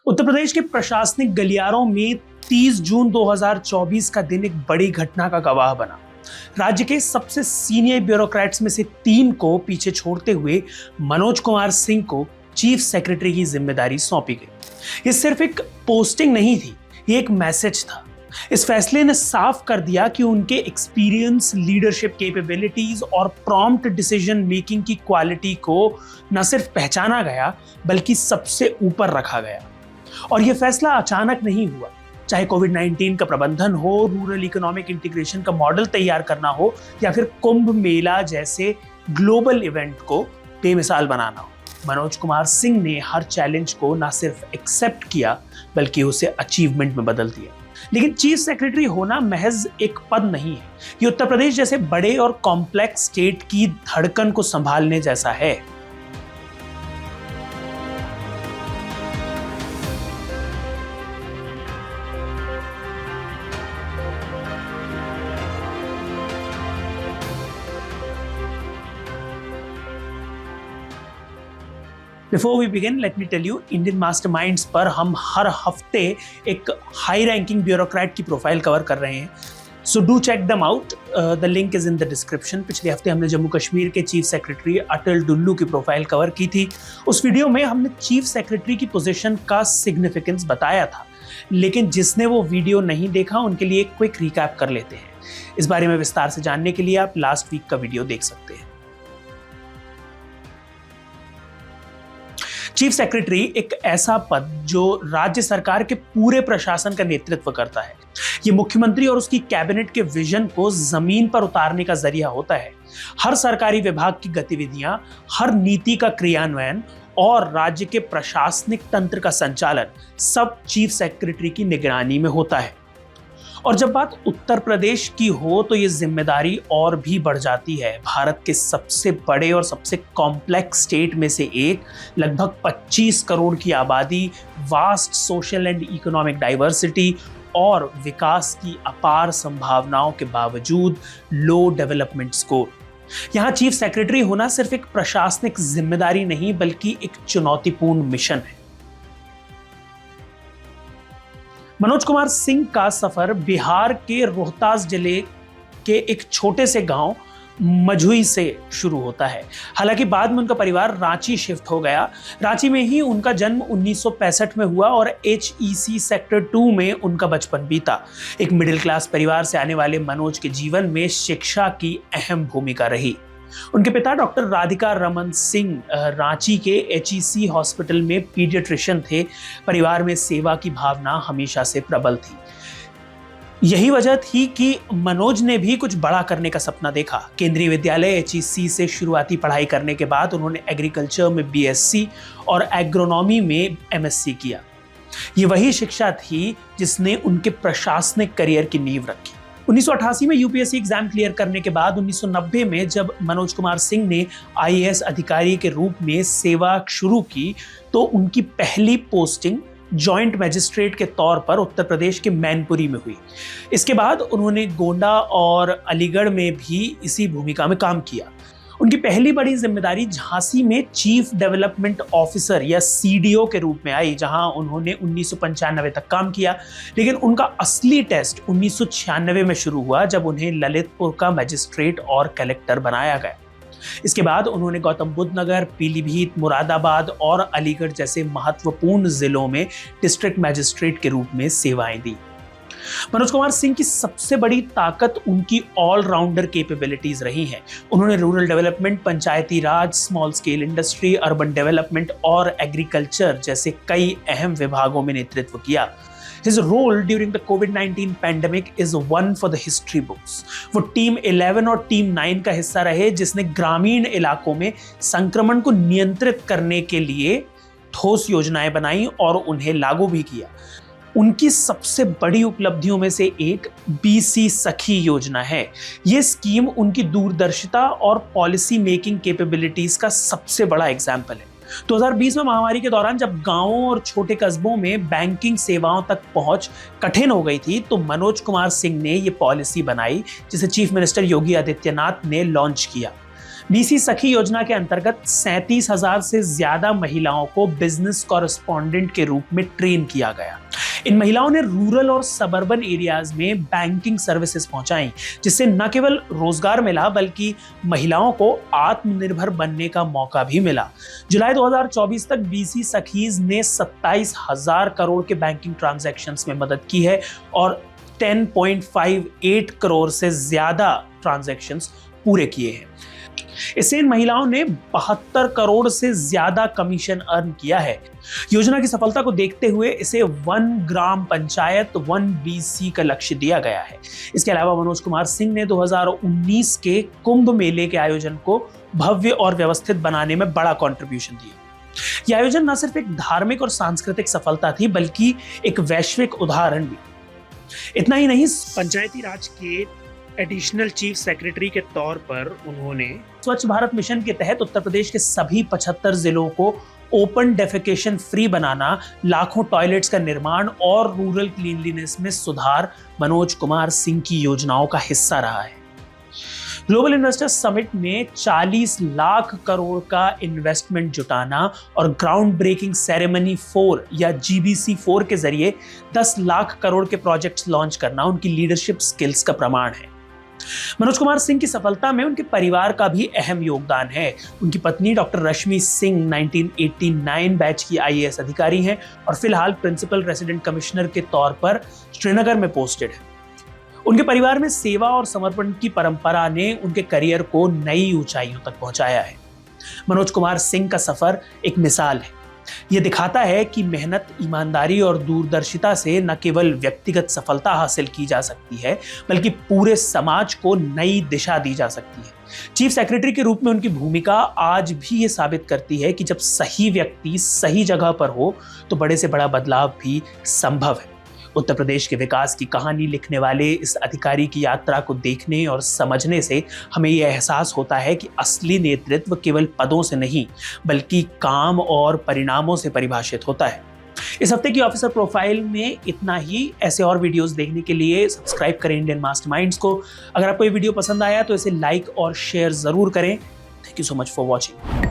उत्तर प्रदेश के प्रशासनिक गलियारों में 30 जून 2024 का दिन एक बड़ी घटना का गवाह बना। राज्य के सबसे सीनियर ब्यूरोक्रेट्स में से 3 को पीछे छोड़ते हुए मनोज कुमार सिंह को चीफ सेक्रेटरी की जिम्मेदारी सौंपी गई। ये सिर्फ एक पोस्टिंग नहीं थी, ये एक मैसेज था। इस फैसले ने साफ कर दिया कि उनके एक्सपीरियंस, लीडरशिप कैपेबिलिटीज और प्रॉम्प्ट डिसीजन मेकिंग की क्वालिटी को न सिर्फ पहचाना गया बल्कि सबसे ऊपर रखा गया। और यह फैसला अचानक नहीं हुआ। चाहे कोविड-19 का प्रबंधन हो, रूरल इकोनॉमिक इंटीग्रेशन का मॉडल तैयार करना हो या फिर कुंभ मेला जैसे ग्लोबल इवेंट को बेमिसाल बनाना हो, मनोज कुमार सिंह ने हर चैलेंज को न सिर्फ एक्सेप्ट किया बल्कि उसे अचीवमेंट में बदल दिया। लेकिन चीफ सेक्रेटरी होना महज एक पद नहीं है, ये उत्तर प्रदेश जैसे बड़े और कॉम्प्लेक्स स्टेट की धड़कन को संभालने जैसा है। Before we begin, let me tell you, Indian Masterminds पर हम हर हफ्ते एक हाई रैंकिंग ब्यूरोक्रेट की प्रोफाइल कवर कर रहे हैं। So do check them out. The link is in the description. पिछले हफ्ते हमने जम्मू कश्मीर के चीफ सेक्रेटरी अटल डुल्लू की प्रोफाइल कवर की थी। उस वीडियो में हमने चीफ सेक्रेटरी की पोजीशन का सिग्निफिकेंस बताया था, लेकिन जिसने वो वीडियो नहीं देखा उनके लिए एक क्विक रिकैप कर लेते हैं। इस बारे में विस्तार से जानने के लिए आप लास्ट वीक का वीडियो देख सकते हैं। चीफ सेक्रेटरी एक ऐसा पद जो राज्य सरकार के पूरे प्रशासन का नेतृत्व करता है। ये मुख्यमंत्री और उसकी कैबिनेट के विजन को जमीन पर उतारने का जरिया होता है। हर सरकारी विभाग की गतिविधियां, हर नीति का क्रियान्वयन और राज्य के प्रशासनिक तंत्र का संचालन सब चीफ सेक्रेटरी की निगरानी में होता है। और जब बात उत्तर प्रदेश की हो तो ये जिम्मेदारी और भी बढ़ जाती है। भारत के सबसे बड़े और सबसे कॉम्प्लेक्स स्टेट में से एक, लगभग 25 करोड़ की आबादी, vast social and economic diversity और विकास की अपार संभावनाओं के बावजूद लो डेवलपमेंट स्कोर। यहाँ चीफ सेक्रेटरी होना सिर्फ एक प्रशासनिक जिम्मेदारी नहीं बल्कि एक चुनौतीपूर्ण मिशन है। मनोज कुमार सिंह का सफर बिहार के रोहतास जिले के एक छोटे से गांव मझुई से शुरू होता है। हालांकि बाद में उनका परिवार रांची शिफ्ट हो गया। रांची में ही उनका जन्म 1965 में हुआ और HEC सेक्टर 2 में उनका बचपन बीता। एक मिडिल क्लास परिवार से आने वाले मनोज के जीवन में शिक्षा की अहम भूमिका रही। उनके पिता डॉक्टर राधिका रमन सिंह रांची के HEC हॉस्पिटल में पीडियाट्रिशियन थे। परिवार में सेवा की भावना हमेशा से प्रबल थी। यही वजह थी कि मनोज ने भी कुछ बड़ा करने का सपना देखा। केंद्रीय विद्यालय HEC से शुरुआती पढ़ाई करने के बाद उन्होंने एग्रीकल्चर में BSc और एग्रोनॉमी में MSc किया। ये वही शिक्षा थी जिसने उनके प्रशासनिक करियर की नींव रखी। 1988 में UPSC एग्जाम क्लियर करने के बाद 1990 में जब मनोज कुमार सिंह ने IAS अधिकारी के रूप में सेवा शुरू की तो उनकी पहली पोस्टिंग जॉइंट मजिस्ट्रेट के तौर पर उत्तर प्रदेश के मैनपुरी में हुई। इसके बाद उन्होंने गोंडा और अलीगढ़ में भी इसी भूमिका में काम किया। उनकी पहली बड़ी जिम्मेदारी झांसी में चीफ डेवलपमेंट ऑफिसर या CDO के रूप में आई, जहां उन्होंने 1995 तक काम किया। लेकिन उनका असली टेस्ट 1996 में शुरू हुआ जब उन्हें ललितपुर का मजिस्ट्रेट और कलेक्टर बनाया गया। इसके बाद उन्होंने गौतम बुद्ध नगर, पीलीभीत, मुरादाबाद और अलीगढ़ जैसे महत्वपूर्ण जिलों में डिस्ट्रिक्ट मजिस्ट्रेट के रूप में सेवाएं दी। मनोज कुमार सिंह की सबसे बड़ी ताकत उनकी ऑलराउंडर कैपेबिलिटीज रही हैं। उन्होंने rural development, Panchayati Raj, small scale industry, urban development और एग्रीकल्चर जैसे कई अहम विभागों में नेतृत्व किया। His role during the COVID-19 pandemic is one for the history books. वो टीम 11 और टीम 9 का हिस्सा रहे जिसने ग्रामीण इलाकों में संक्रमण को नियंत्रित करने के लिए ठोस योजनाएं बनाई और उन्हें लागू भी किया। उनकी सबसे बड़ी उपलब्धियों में से एक BC सखी योजना है। ये स्कीम उनकी दूरदर्शिता और पॉलिसी मेकिंग कैपेबिलिटीज का सबसे बड़ा एग्जाम्पल है। 2020 में महामारी के दौरान जब गांवों और छोटे कस्बों में बैंकिंग सेवाओं तक पहुंच कठिन हो गई थी तो मनोज कुमार सिंह ने ये पॉलिसी बनाई जिसे चीफ मिनिस्टर योगी आदित्यनाथ ने लॉन्च किया। बीसी सखी योजना के अंतर्गत 37,000 से ज्यादा महिलाओं को बिजनेस कॉरेस्पॉन्डेंट के रूप में ट्रेन किया गया। इन महिलाओं ने रूरल और सबर्बन एरियाज में बैंकिंग सर्विसेज पहुंचाई, जिससे न केवल रोजगार मिला बल्कि महिलाओं को आत्मनिर्भर बनने का मौका भी मिला। जुलाई 2024 तक बीसी सखीज ने 27,000 करोड़ के बैंकिंग ट्रांजैक्शंस में मदद की है और 10.58 करोड़ से ज्यादा ट्रांजैक्शंस पूरे किए हैं। इससे इन महिलाओं ने 72 करोड़ से ज्यादा कमीशन अर्न किया है। योजना की सफलता को देखते हुए इसे 1 ग्राम पंचायत 1 बीसी का लक्ष्य दिया गया है। इसके अलावा मनोज कुमार सिंह ने 2019 के कुंभ मेले के आयोजन को भव्य और व्यवस्थित बनाने में बड़ा कंट्रीब्यूशन दिया। यह आयोजन न सिर्फ एक धार्मिक और सांस्कृतिक सफलता थी बल्कि एक वैश्विक उदाहरण भी। इतना ही नहीं, पंचायती राज के एडिशनल चीफ सेक्रेटरी के तौर पर उन्होंने स्वच्छ भारत मिशन के तहत उत्तर प्रदेश के सभी 75 जिलों को ओपन डेफिकेशन फ्री बनाना, लाखों टॉयलेट्स का निर्माण और रूरल क्लीनलीनेस में सुधार मनोज कुमार सिंह की योजनाओं का हिस्सा रहा है। ग्लोबल इन्वेस्टर्स समिट में 40 लाख करोड़ का इन्वेस्टमेंट जुटाना और ग्राउंड ब्रेकिंग सेरेमनी 4 या GBC 4 के जरिए 10 लाख करोड़ के प्रोजेक्ट्स लॉन्च करना उनकी लीडरशिप स्किल्स का प्रमाण है। मनोज कुमार सिंह की सफलता में उनके परिवार का भी अहम योगदान है। उनकी पत्नी डॉक्टर रश्मि सिंह 1989 बैच की IAS अधिकारी हैं और फिलहाल प्रिंसिपल रेसिडेंट कमिश्नर के तौर पर श्रीनगर में पोस्टेड है। उनके परिवार में सेवा और समर्पण की परंपरा ने उनके करियर को नई ऊंचाइयों तक पहुंचाया है। मनोज कुमार सिंह का सफर एक मिसाल है। यह दिखाता है कि मेहनत, ईमानदारी और दूरदर्शिता से न केवल व्यक्तिगत सफलता हासिल की जा सकती है बल्कि पूरे समाज को नई दिशा दी जा सकती है। चीफ सेक्रेटरी के रूप में उनकी भूमिका आज भी ये साबित करती है कि जब सही व्यक्ति सही जगह पर हो तो बड़े से बड़ा बदलाव भी संभव है। उत्तर प्रदेश के विकास की कहानी लिखने वाले इस अधिकारी की यात्रा को देखने और समझने से हमें यह एहसास होता है कि असली नेतृत्व केवल पदों से नहीं बल्कि काम और परिणामों से परिभाषित होता है। इस हफ्ते की ऑफिसर प्रोफाइल में इतना ही। ऐसे और वीडियोस देखने के लिए सब्सक्राइब करें इंडियन मास्टरमाइंड्स को। अगर आपको ये वीडियो पसंद आया तो इसे लाइक और शेयर जरूर करें। Thank you so much for watching.